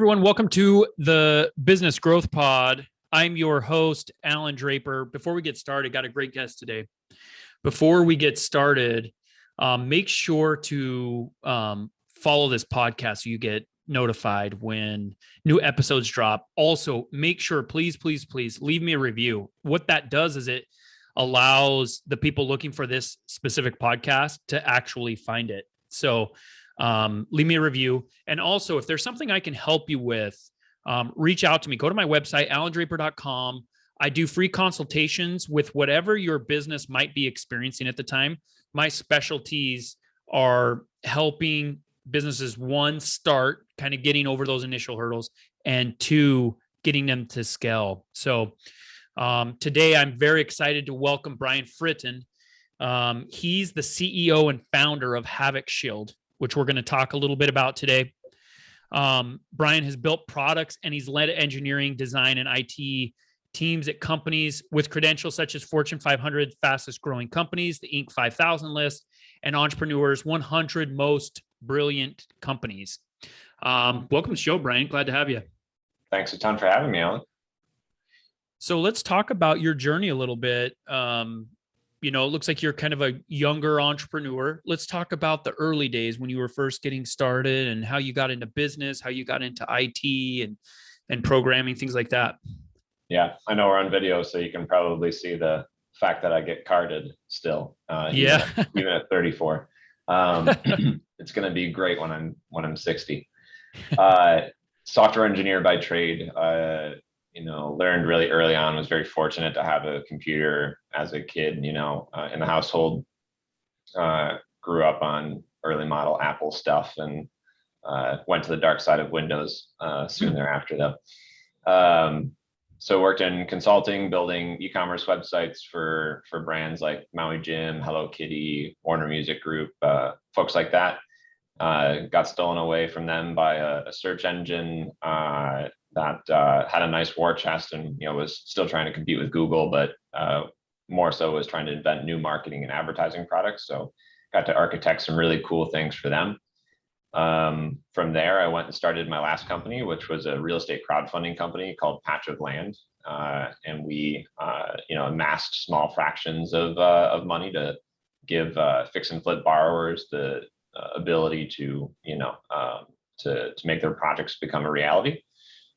everyone. Welcome to the Business Growth Pod. I'm your host, Allan Draper. Before we get started, got a great guest today. Before we get started, make sure to follow this podcast so you get notified when new episodes drop. Also, make sure, please leave me a review. What that does is it allows the people looking for this specific podcast to actually find it. So leave me a review. And also, if there's something I can help you with, reach out to me. Go to my website, allandraper.com. I do free consultations with whatever your business might be experiencing at the time. My specialties are helping businesses, one, start kind of getting over those initial hurdles, and two, getting them to scale. So today I'm very excited to welcome Brian Fritton. He's the CEO and founder of Havoc, which we're going to talk a little bit about today. Brian has built products and he's led engineering, design, and IT teams at companies with credentials such as Fortune 500 fastest growing companies, the Inc. 5000 list, and Entrepreneur's 100 most brilliant companies. Welcome to the show, Brian. Glad to have you. Thanks a ton for having me, Allan. So let's talk about your journey a little bit. It looks like you're kind of a younger entrepreneur. Let's talk about the early days when you were first getting started and how you got into business, how you got into IT and programming, things like that. Yeah, I know we're on video, so you can probably see the fact that I get carded still. Even at 34. It's going to be great when I'm 60. Software engineer by trade. Learned really early on, was very fortunate to have a computer as a kid, in the household. Grew up on early model Apple stuff and went to the dark side of Windows soon thereafter, though. So worked in consulting, building e-commerce websites for brands like Maui Jim, Hello Kitty, Warner Music Group, folks like that. Got stolen away from them by a search engine that had a nice war chest and was still trying to compete with Google, but more so was trying to invent new marketing and advertising products. So got to architect some really cool things for them. From there, I went and started my last company, which was a real estate crowdfunding company called Patch of Land, and we amassed small fractions of money to give fix and flip borrowers the ability to make their projects become a reality.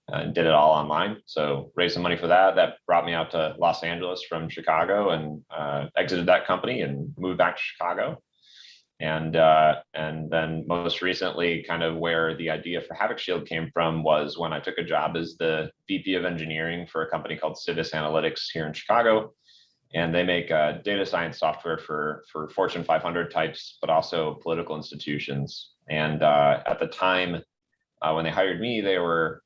And did it all online. So raised some money for that. That brought me out to Los Angeles from Chicago and exited that company and moved back to Chicago. And then most recently, kind of where the idea for Havoc came from was when I took a job as the VP of engineering for a company called Civis Analytics here in Chicago. And they make data science software for Fortune 500 types, but also political institutions. And at the time, when they hired me, they were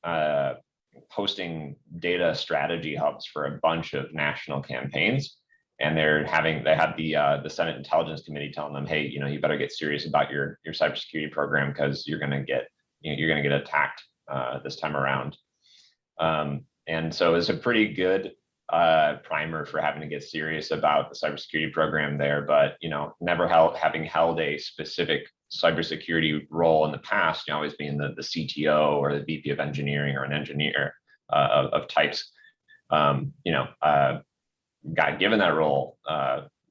hosting data strategy hubs for a bunch of national campaigns, and they had the Senate Intelligence Committee telling them, hey, you better get serious about your cybersecurity program because you're going to get attacked this time around. And so it was a pretty good primer for having to get serious about the cybersecurity program there, but never having held a specific cybersecurity role in the past, always being the CTO or the VP of engineering or an engineer of types, got given that role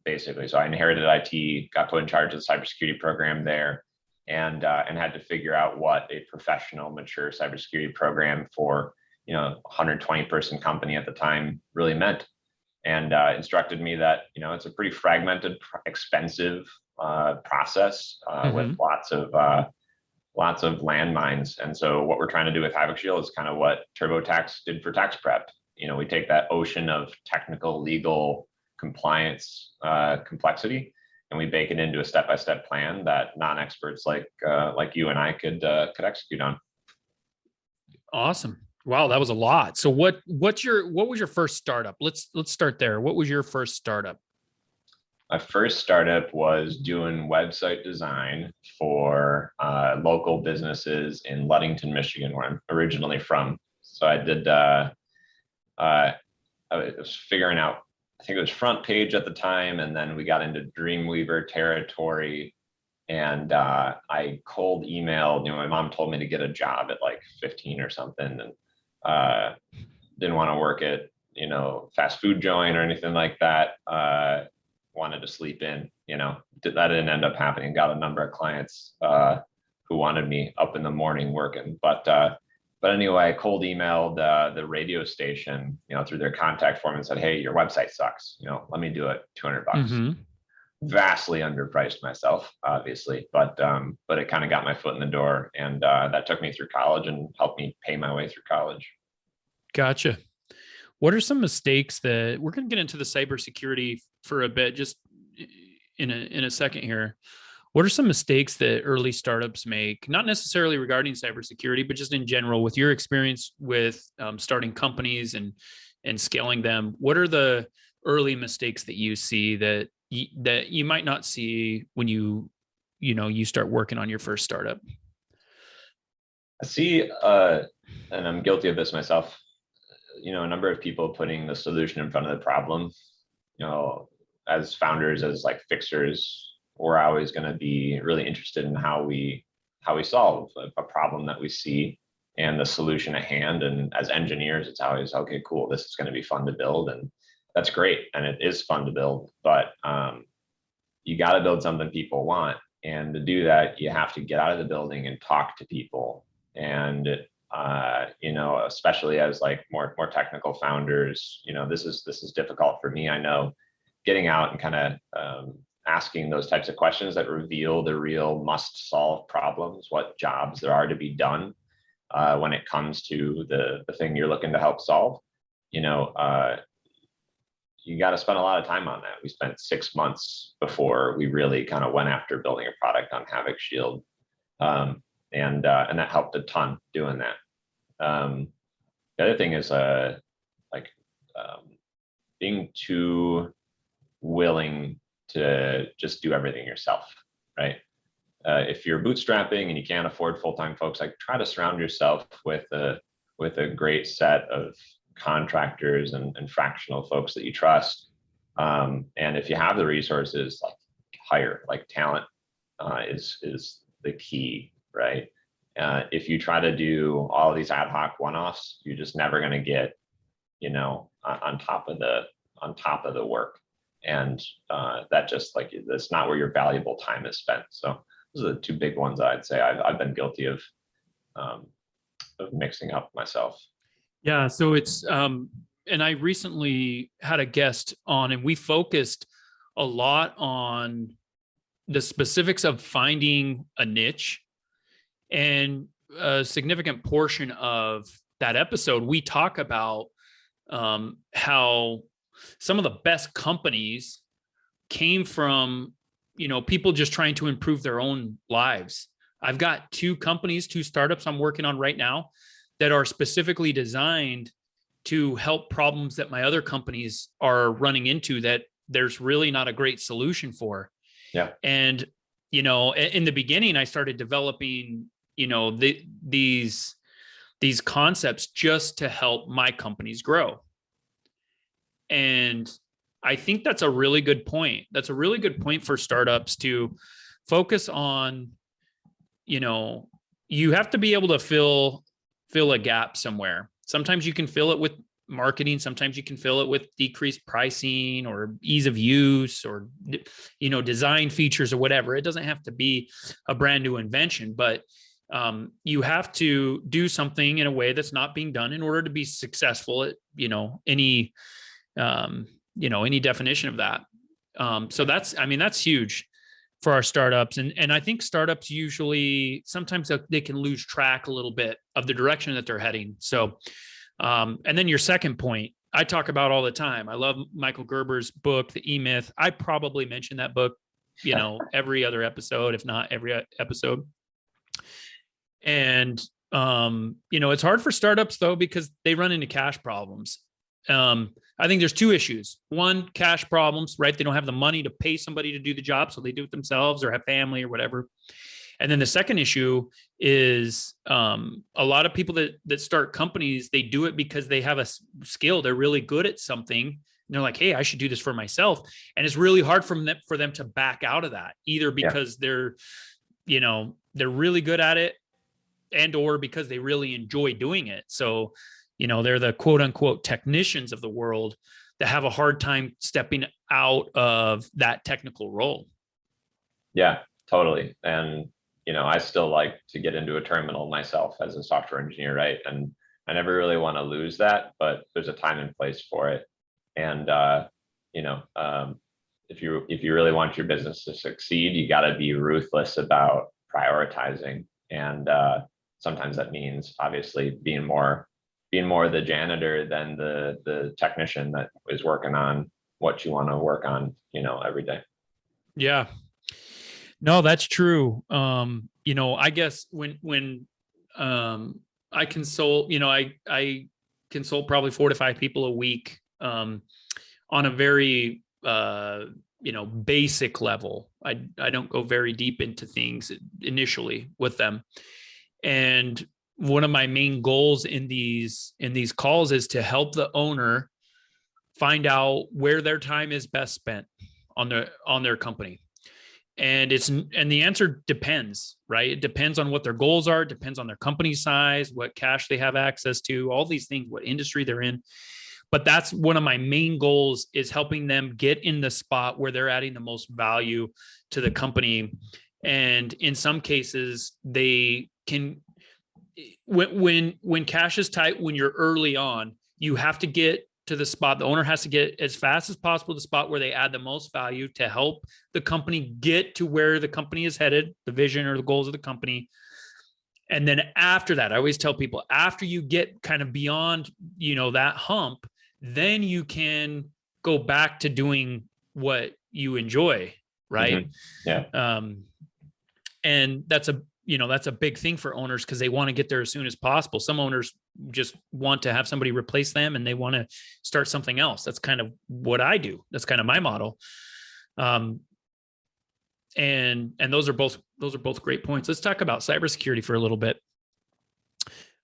basically. So I inherited IT, got put in charge of the cybersecurity program there, and had to figure out what a professional, mature cybersecurity program for 120 person company at the time really meant, and instructed me that it's a pretty fragmented, expensive process with lots of landmines. And so what we're trying to do with Havoc is kind of what TurboTax did for tax prep. We take that ocean of technical, legal, compliance complexity, and we bake it into a step-by-step plan that non-experts like you and I could execute on. Awesome. Wow, that was a lot. So what was your first startup? Let's start there. What was your first startup? My first startup was doing website design for local businesses in Ludington, Michigan, where I'm originally from. So I did, I was figuring out, I think it was Front Page at the time, and then we got into Dreamweaver territory. And I cold emailed, my mom told me to get a job at like 15 or something, and didn't want to work at, fast food joint or anything like that. Wanted to sleep in, that didn't end up happening. Got a number of clients who wanted me up in the morning working, but anyway, I cold emailed the radio station, through their contact form and said, hey, your website sucks. Let me do it, $200. Mm-hmm. Vastly underpriced myself, obviously, but it kind of got my foot in the door, and that took me through college and helped me pay my way through college. Gotcha. What are some mistakes that we're going to get into the cybersecurity for a bit, just in a second here? What are some mistakes that early startups make, not necessarily regarding cybersecurity, but just in general, with your experience with starting companies and scaling them? What are the early mistakes that you see that you might not see when you start working on your first startup? I see, and I'm guilty of this myself, a number of people putting the solution in front of the problem. As founders, as like fixers, we're always going to be really interested in how we solve a problem that we see and the solution at hand. And as engineers, it's always, okay, cool, this is going to be fun to build, and that's great, and it is fun to build, but you got to build something people want. And to do that, you have to get out of the building and talk to people. And especially as like more technical founders, this is difficult for me. I know, getting out and kind of asking those types of questions that reveal the real must-solve problems, what jobs there are to be done when it comes to the thing you're looking to help solve. You got to spend a lot of time on that. We spent 6 months before we really kind of went after building a product on Havoc Shield. And that helped a ton doing that. The other thing is being too willing to just do everything yourself, right? If you're bootstrapping and you can't afford full-time folks, like, try to surround yourself with a great set of contractors and fractional folks that you trust. And if you have the resources, like, hire, like, talent is the key, right? If you try to do all of these ad hoc one-offs, you're just never going to get, on top of the work. And that just, like, that's not where your valuable time is spent. So those are the two big ones I'd say I've been guilty of mixing up myself. Yeah. So it's, and I recently had a guest on, and we focused a lot on the specifics of finding a niche. And a significant portion of that episode, we talk about how some of the best companies came from, people just trying to improve their own lives. I've got 2 startups I'm working on right now that are specifically designed to help problems that my other companies are running into that there's really not a great solution for. Yeah. And, in the beginning, I started developing, these concepts just to help my companies grow. And I think that's a really good point. That's a really good point for startups to focus on. You have to be able to fill a gap somewhere. Sometimes you can fill it with marketing. Sometimes you can fill it with decreased pricing or ease of use or, design features or whatever. It doesn't have to be a brand new invention, but you have to do something in a way that's not being done in order to be successful at, any definition of that. So that's huge for our startups. And I think startups usually, sometimes they can lose track a little bit of the direction that they're heading. So, and then your second point, I talk about all the time. I love Michael Gerber's book, The E-Myth. I probably mention that book, every other episode, if not every episode. And, it's hard for startups though, because they run into cash problems. I think there's 2 issues. One, cash problems, right? They don't have the money to pay somebody to do the job, so they do it themselves or have family or whatever. And then the second issue is a lot of people that start companies, they do it because they have a skill. They're really good at something. they're like, hey, I should do this for myself. And it's really hard for them to back out of that, either because they're really good at it, and or because they really enjoy doing it. So, they're the quote unquote technicians of the world that have a hard time stepping out of that technical role. Yeah, totally. And, I still like to get into a terminal myself as a software engineer, right? And I never really want to lose that, but there's a time and place for it. And, if you really want your business to succeed, you got to be ruthless about prioritizing. And sometimes that means obviously being more the janitor than the technician that is working on what you want to work on, every day. Yeah. No, that's true. I guess when I consult, I consult probably 4 to 5 people a week on a very basic level. I don't go very deep into things initially with them. And one of my main goals in these calls is to help the owner find out where their time is best spent on their company. And the answer depends, right? It depends on what their goals are, it depends on their company size, what cash they have access to, all these things, what industry they're in. But that's one of my main goals, is helping them get in the spot where they're adding the most value to the company. And in some cases, they can, when cash is tight, when you're early on, you have to get to the spot. The owner has to get as fast as possible to the spot where they add the most value to help the company get to where the company is headed, the vision or the goals of the company. And then after that, I always tell people, after you get kind of beyond, that hump, then you can go back to doing what you enjoy. Right. Mm-hmm. Yeah. And that's a big thing for owners, because they want to get there as soon as possible. Some owners just want to have somebody replace them and they want to start something else. That's kind of what I do. That's kind of my model. And those are both great points. Let's talk about cybersecurity for a little bit.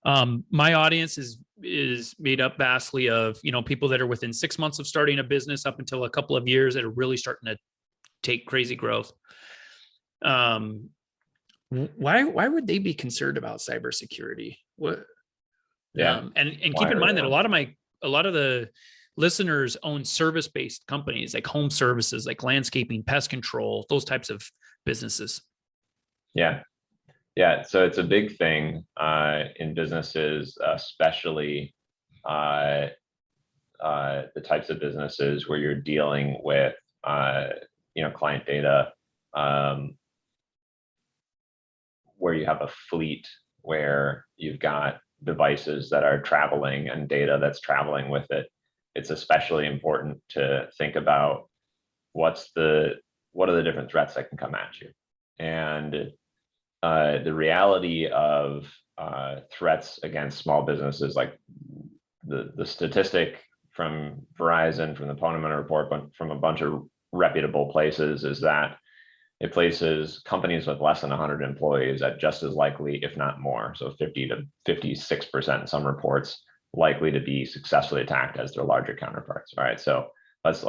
My audience is made up vastly of, people that are within 6 months of starting a business up until a couple of years that are really starting to take crazy growth. Why would they be concerned about cybersecurity? What? Yeah. And keep in mind that a lot of the listeners own service-based companies, like home services, like landscaping, pest control, those types of businesses. Yeah. Yeah. So it's a big thing in businesses, especially the types of businesses where you're dealing with, client data, where you have a fleet, where you've got devices that are traveling and data that's traveling with it. It's especially important to think about what are the different threats that can come at you. And the reality of threats against small businesses, like the statistic from Verizon, from the Ponemon report, but from a bunch of reputable places, is that it places companies with less than 100 employees at just as likely, if not more, so 50 to 56% in some reports, likely to be successfully attacked as their larger counterparts. All right, so let's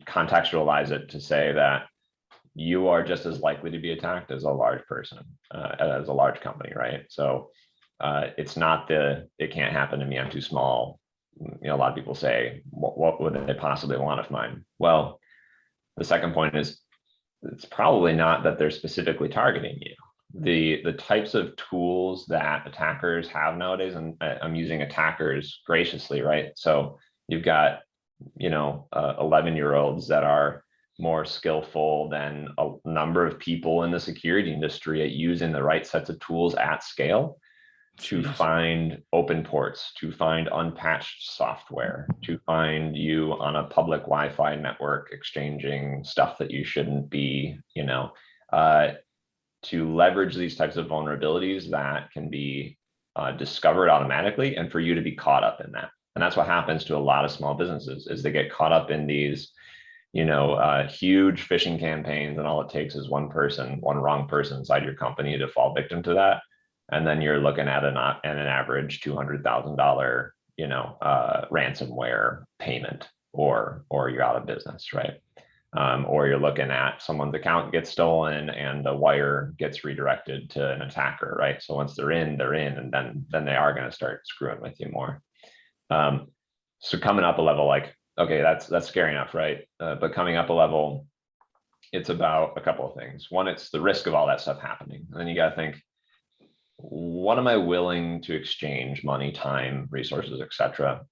contextualize it to say that you are just as likely to be attacked as a large person, as a large company, right? So it's not it can't happen to me, I'm too small. A lot of people say, what would they possibly want of mine? Well, the second point is, it's probably not that they're specifically targeting you. The types of tools that attackers have nowadays, and I'm using attackers graciously, right? So you've got 11-year-olds that are more skillful than a number of people in the security industry at using the right sets of tools at scale to find open ports, to find unpatched software, to find you on a public Wi-Fi network exchanging stuff that you shouldn't be, to leverage these types of vulnerabilities that can be discovered automatically, and for you to be caught up in that. And that's what happens to a lot of small businesses, is they get caught up in these huge phishing campaigns, and all it takes is one wrong person inside your company to fall victim to that. And then you're looking at an average $200,000, ransomware payment or you're out of business, right? Or you're looking at someone's account gets stolen and the wire gets redirected to an attacker, right? So once they're in, and then they are going to start screwing with you more. So coming up a level, like, okay, that's scary enough, right? But coming up a level, it's about a couple of things. One, it's the risk of all that stuff happening. And then you got to think, what am I willing to exchange money, time, resources, etc.,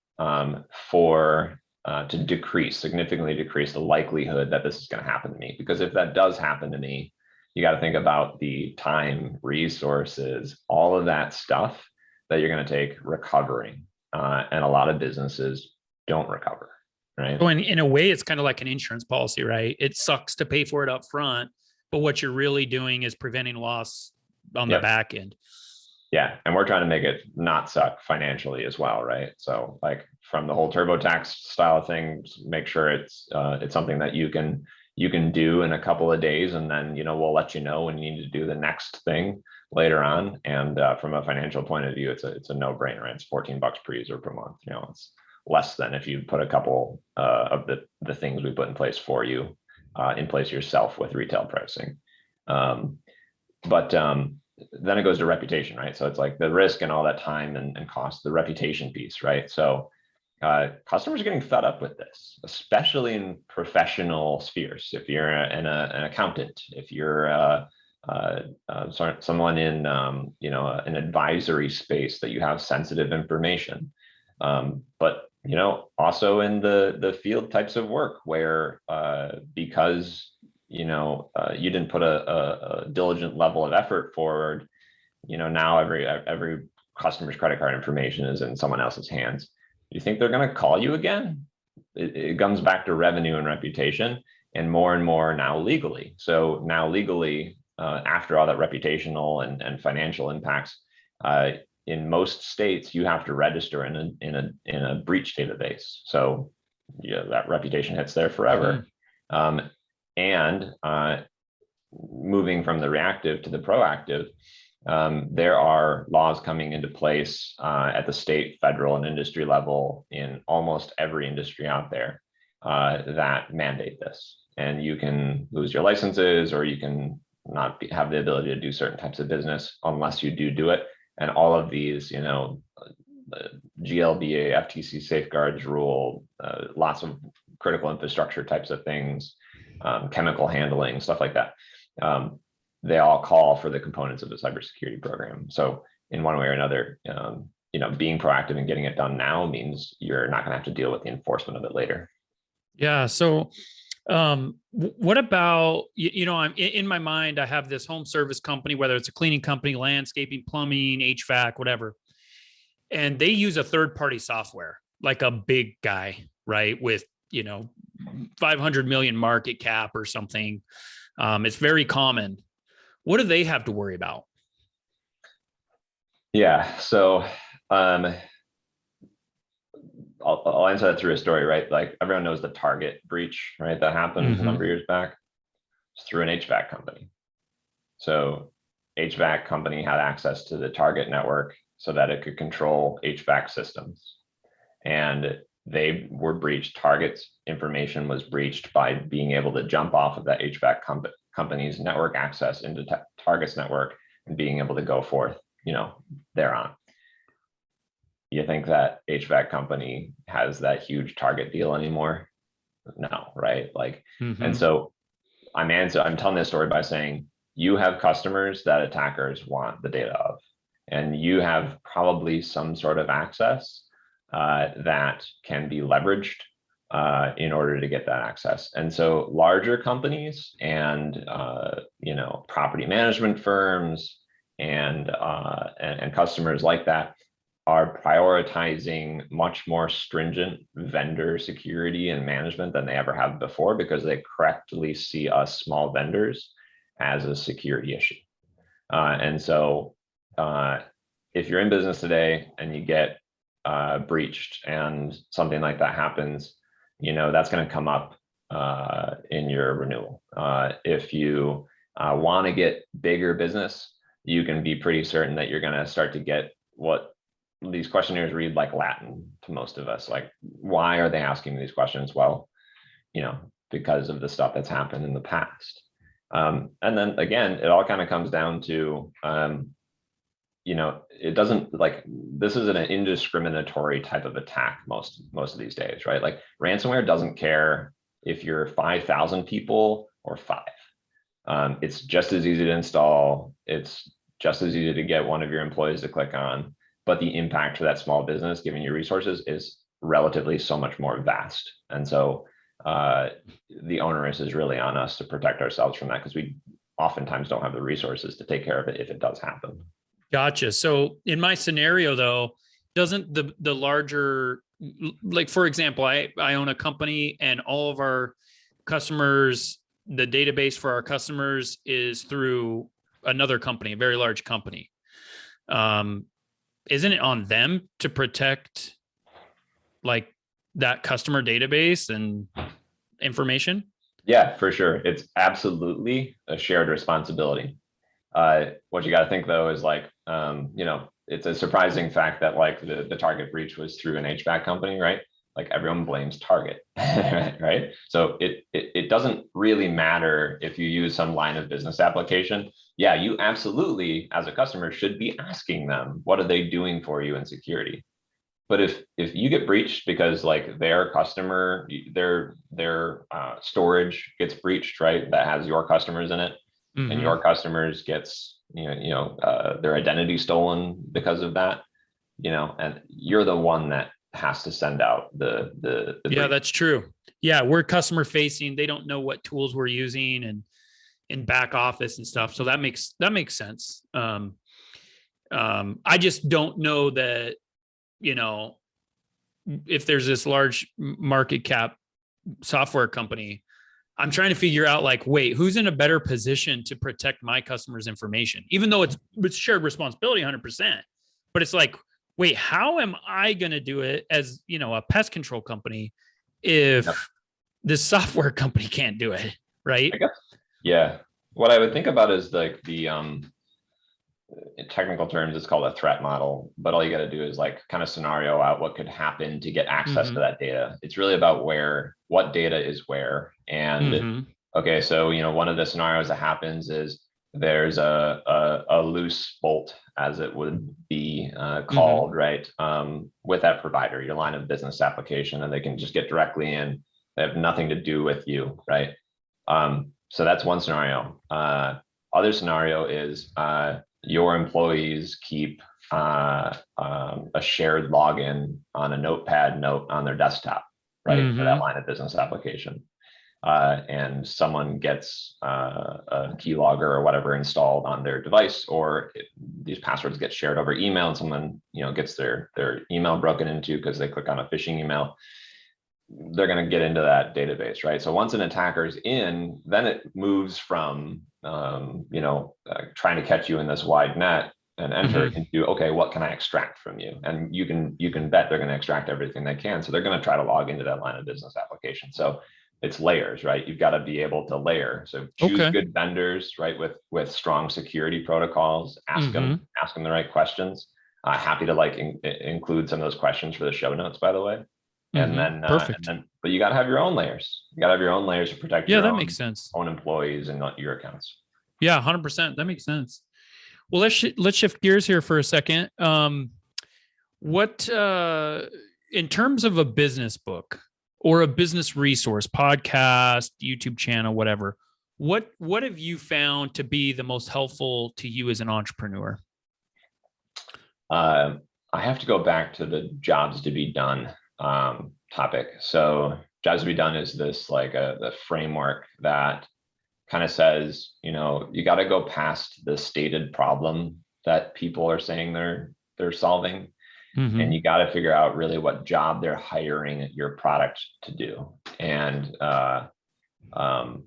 for to significantly decrease the likelihood that this is going to happen to me? Because if that does happen to me, you got to think about the time, resources, all of that stuff that you're going to take recovering. And a lot of businesses don't recover, right? So in a way, it's kind of like an insurance policy, right? It sucks to pay for it up front, but what you're really doing is preventing loss on the back end. Yeah. And we're trying to make it not suck financially as well, right? So like from the whole TurboTax style of things, make sure it's something that you can do in a couple of days, and then we'll let you know when you need to do the next thing later on. And from a financial point of view, it's a no-brainer, right? It's $14 per user per month. It's less than if you put a couple of the things we put in place for you in place yourself with retail pricing. But then it goes to reputation, right? So it's like the risk and all that time and cost, the reputation piece, right? So customers are getting fed up with this, especially in professional spheres. If you're an accountant, if you're someone in an advisory space that you have sensitive information, but also in the field types of work where because you didn't put a diligent level of effort forward, now every customer's credit card information is in someone else's hands. Do you think they're going to call you again? It comes back to revenue and reputation, and more now legally. So now legally, after all that reputational and financial impacts, in most states, you have to register in a breach database. So that reputation hits there forever. Mm-hmm. And moving from the reactive to the proactive, there are laws coming into place at the state, federal, and industry level in almost every industry out there that mandate this. And you can lose your licenses, or you can not have the ability to do certain types of business unless you do it. And all of these, GLBA, FTC safeguards rule, lots of critical infrastructure types of things, chemical handling, stuff like that. They all call for the components of the cybersecurity program. So in one way or another, being proactive and getting it done now means you're not going to have to deal with the enforcement of it later. Yeah. So what about, I'm in my mind, I have this home service company, whether it's a cleaning company, landscaping, plumbing, HVAC, whatever. And they use a third-party software, like a big guy, right? With, 500 million market cap or something. It's very common. What do they have to worry about? Yeah. So I'll answer that through a story, right? Like everyone knows the Target breach, right? That happened a number of years back. It's through an HVAC company. So HVAC company had access to the Target network so that it could control HVAC systems. And they were breached. Target's information was breached by being able to jump off of that HVAC company's network access into Target's network and being able to go forth, thereon. You think that HVAC company has that huge Target deal anymore? No, right? Like, and so I'm telling this story by saying you have customers that attackers want the data of, and you have probably some sort of access that can be leveraged in order to get that access. And so larger companies and property management firms and customers like that are prioritizing much more stringent vendor security and management than they ever have before, because they correctly see us small vendors as a security issue. And so if you're in business today and you get breached and something like that happens, that's going to come up in your renewal. If you want to get bigger business, you can be pretty certain that you're going to start to get what these questionnaires read like Latin to most of us. Like, why are they asking me these questions? Well, because of the stuff that's happened in the past. And then again, it all kind of comes down to, it doesn't, like, this is an indiscriminatory type of attack most of these days, right? Like, ransomware doesn't care if you're 5,000 people or 5. It's just as easy to install. It's just as easy to get one of your employees to click on, but the impact to that small business, given your resources, is relatively so much more vast. And so the onus is really on us to protect ourselves from that, because we oftentimes don't have the resources to take care of it if it does happen. Gotcha. So in my scenario, though, doesn't the larger, like, for example, I own a company and all of our customers, the database for our customers is through another company, a very large company. Isn't it on them to protect like that customer database and information? Yeah, for sure. It's absolutely a shared responsibility. What you got to think, though, is like, it's a surprising fact that like the Target breach was through an HVAC company, right? Like, everyone blames Target, right? So it doesn't really matter if you use some line of business application. Yeah, you absolutely, as a customer, should be asking them, what are they doing for you in security? But if you get breached because like their customer, their storage gets breached, right? That has your customers in it, and your customers gets their identity stolen because of that, and you're the one that has to send out the yeah, that's true. Yeah, we're customer facing. They don't know what tools we're using and in back office and stuff. So that makes sense. I just don't know that, if there's this large market cap software company, I'm trying to figure out like, wait, who's in a better position to protect my customers' information, even though it's shared responsibility 100%. But it's like, wait, how am I going to do it as, a pest control company if this software company can't do it, right? I guess, yeah. What I would think about is like the in technical terms, it's called a threat model, but all you got to do is like kind of scenario out what could happen to get access to that data. It's really about what data is where. And okay, so one of the scenarios that happens is there's a loose bolt, as it would be called, right? With that provider, your line of business application, and they can just get directly in. They have nothing to do with you, right? So that's one scenario. Other scenario is your employees keep a shared login on a notepad note on their desktop, right? For that line of business application. And someone gets a keylogger or whatever installed on their device, or these passwords get shared over email, and someone gets their email broken into because they click on a phishing email. They're going to get into that database, right? So once an attacker's in, then it moves from trying to catch you in this wide net and enter into, okay, what can I extract from you? And you can bet they're going to extract everything they can. So they're going to try to log into that line of business application. So it's layers, right? You've got to be able to layer. So choose good vendors, right? With strong security protocols. Ask them the right questions. Happy to include some of those questions for the show notes, by the way. And then, perfect. But you got to have your own layers. You got to have your own layers to protect your makes sense. Own employees and not your accounts. Yeah, 100%. That makes sense. Well, let's shift gears here for a second. What in terms of a business book or a business resource, podcast, YouTube channel, whatever, what have you found to be the most helpful to you as an entrepreneur? I have to go back to the jobs to be done topic. So jobs to be done is this the framework that kind of says, you got to go past the stated problem that people are saying they're solving. And you got to figure out really what job they're hiring your product to do. And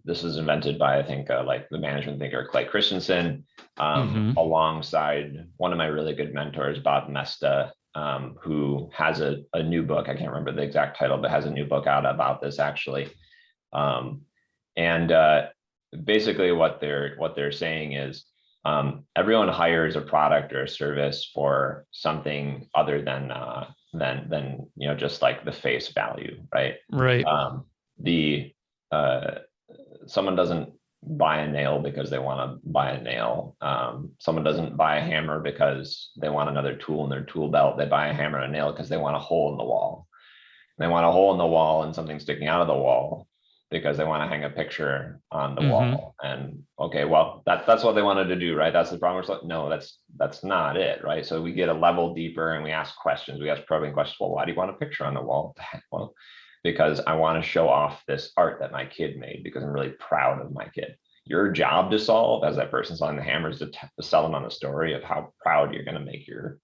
this was invented by, I think, the management thinker, Clay Christensen, alongside one of my really good mentors, Bob Mesta, who has a new book. I can't remember the exact title, but has a new book out about this actually. And basically what they're saying is, everyone hires a product or a service for something other than just like the face value, right? Right. Someone doesn't buy a nail because they want to buy a nail. Someone doesn't buy a hammer because they want another tool in their tool belt. They buy a hammer and a nail because they want a hole in the wall. They want a hole in the wall and something sticking out of the wall because they want to hang a picture on the wall. And okay, well, that's what they wanted to do, right? That's the problem. No, that's not it, right? So we get a level deeper and we ask questions. We ask probing questions. Well, why do you want a picture on the wall? Well, because I want to show off this art that my kid made because I'm really proud of my kid. Your job to solve as that person selling the hammer is to sell them on the story of how proud you're going to make your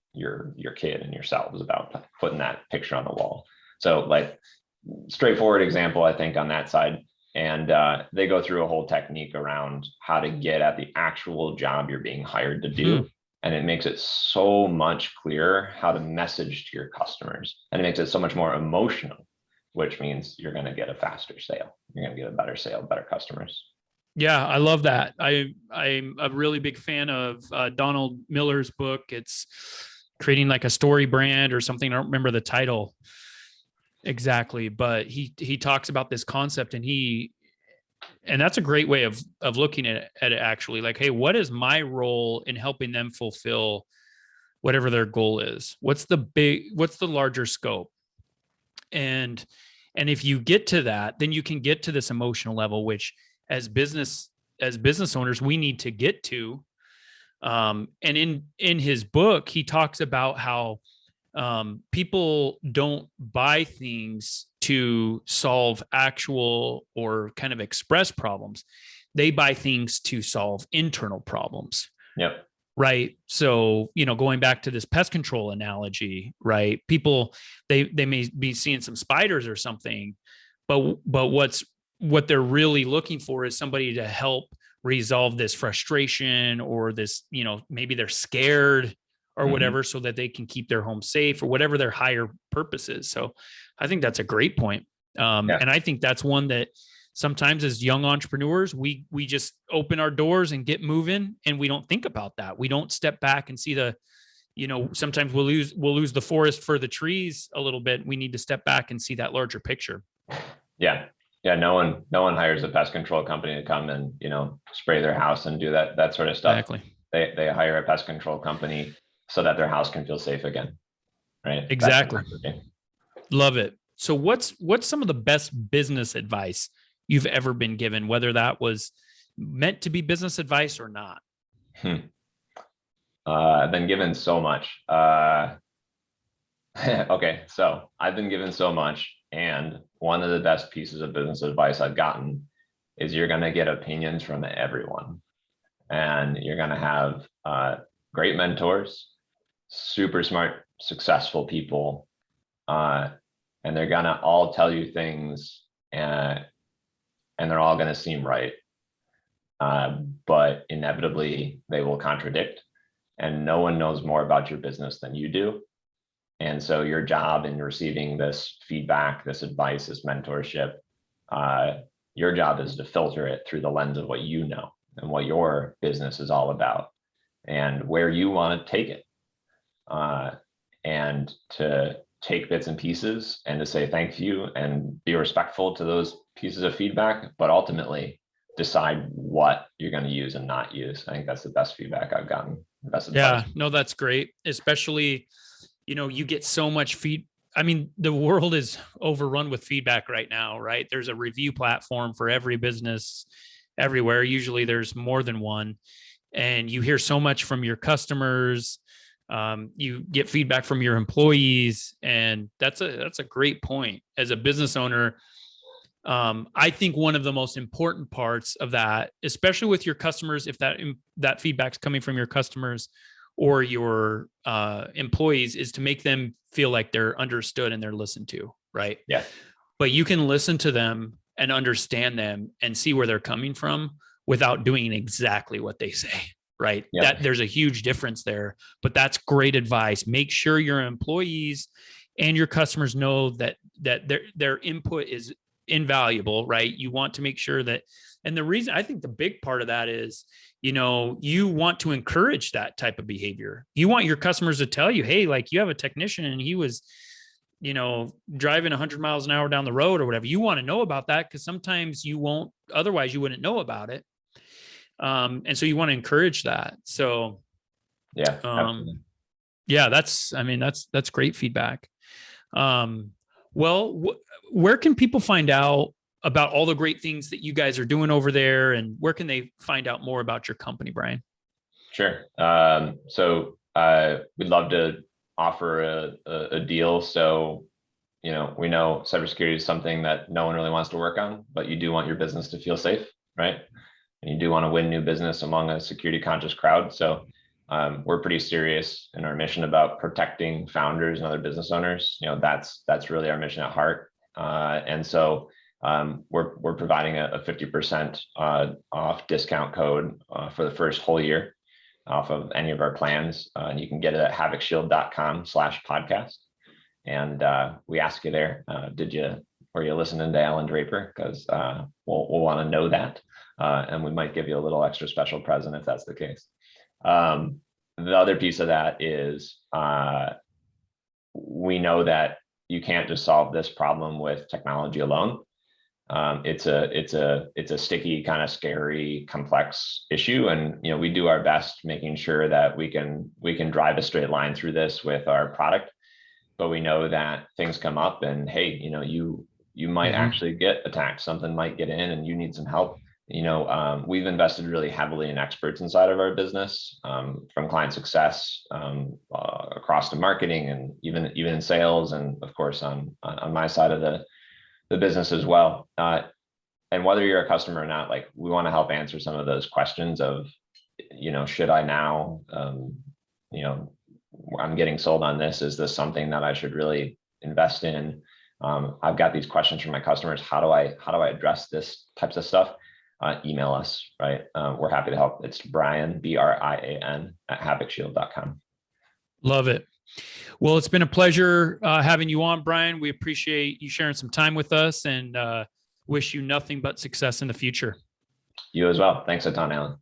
kid and yourselves about putting that picture on the wall. So like straightforward example, I think on that side. And they go through a whole technique around how to get at the actual job you're being hired to do. And it makes it so much clearer how to message to your customers. And it makes it so much more emotional, which means you're going to get a faster sale. You're going to get a better sale, better customers. Yeah, I love that. I'm a really big fan of Donald Miller's book. It's creating like a story brand or something. I don't remember the title exactly, but he talks about this concept, and that's a great way of looking at it actually. Like, hey, what is my role in helping them fulfill whatever their goal is? What's the larger scope? And if you get to that, then you can get to this emotional level, which as business owners, we need to get to. And in his book, he talks about how people don't buy things to solve actual or kind of express problems. They buy things to solve internal problems. Yep. Right. So, going back to this pest control analogy, right? People, they may be seeing some spiders or something, but what they're really looking for is somebody to help resolve this frustration or this, maybe they're scared or whatever, so that they can keep their home safe or whatever their higher purpose is. So I think that's a great point. And I think that's one that sometimes as young entrepreneurs, we just open our doors and get moving, and we don't think about that. We don't step back and see sometimes we'll lose the forest for the trees a little bit. We need to step back and see that larger picture. Yeah. Yeah. No one hires a pest control company to come and, spray their house and do that sort of stuff. Exactly. They hire a pest control company so that their house can feel safe again. Right. Exactly. Love it. So what's some of the best business advice you've ever been given, whether that was meant to be business advice or not? I've been given so much. Okay. So I've been given so much. And one of the best pieces of business advice I've gotten is you're going to get opinions from everyone. And you're going to have great mentors, super smart, successful people. And they're going to all tell you things and they're all going to seem right. But inevitably they will contradict, and no one knows more about your business than you do. And so your job in receiving this feedback, this advice, this mentorship, your job is to filter it through the lens of what you know and what your business is all about and where you want to take it. And to take bits and pieces and to say thank you and be respectful to those pieces of feedback, but ultimately decide what you're going to use and not use. I think that's the best feedback I've gotten. Yeah, no, that's great. Especially, you get so much the world is overrun with feedback right now, right? There's a review platform for every business everywhere. Usually there's more than one, and you hear so much from your customers. You get feedback from your employees, and that's a great point. As a business owner, I think one of the most important parts of that, especially with your customers, if that feedback's coming from your customers or your employees, is to make them feel like they're understood and they're listened to, right? Yeah. But you can listen to them and understand them and see where they're coming from without doing exactly what they say, right? Yep. That there's a huge difference there, but that's great advice. Make sure your employees and your customers know that their input is invaluable, right? You want to make sure that, and the reason I think the big part of that is, you want to encourage that type of behavior. You want your customers to tell you, hey, like you have a technician and he was, driving 100 miles an hour down the road or whatever. You want to know about that because sometimes otherwise you wouldn't know about it. And so you want to encourage that. So that's great feedback. Where can people find out about all the great things that you guys are doing over there, and where can they find out more about your company, Brian? Sure. So we'd love to offer a deal. So, we know cybersecurity is something that no one really wants to work on, but you do want your business to feel safe, right? And you do want to win new business among a security conscious crowd. So we're pretty serious in our mission about protecting founders and other business owners. That's really our mission at heart. And so we're providing a 50% off discount code for the first whole year off of any of our plans. And you can get it at havocshield.com/podcast. And we ask you there, were you listening to Allan Draper? Because we'll want to know that. And we might give you a little extra special present if that's the case. The other piece of that is we know that you can't just solve this problem with technology alone. It's a sticky, kind of scary, complex issue, and we do our best making sure that we can drive a straight line through this with our product. But we know that things come up, and hey, you might actually get attacked. Something might get in, and you need some help. We've invested really heavily in experts inside of our business, from client success across to marketing, and even in sales, and of course on my side of the business as well. And whether you're a customer or not, like we want to help answer some of those questions of, should I now, I'm getting sold on this. Is this something that I should really invest in? I've got these questions from my customers. How do I address this types of stuff? Email us, right? We're happy to help. It's Brian, BRIAN @havocshield.com. Love it. Well, it's been a pleasure having you on, Brian. We appreciate you sharing some time with us, and wish you nothing but success in the future. You as well. Thanks a ton, Allan.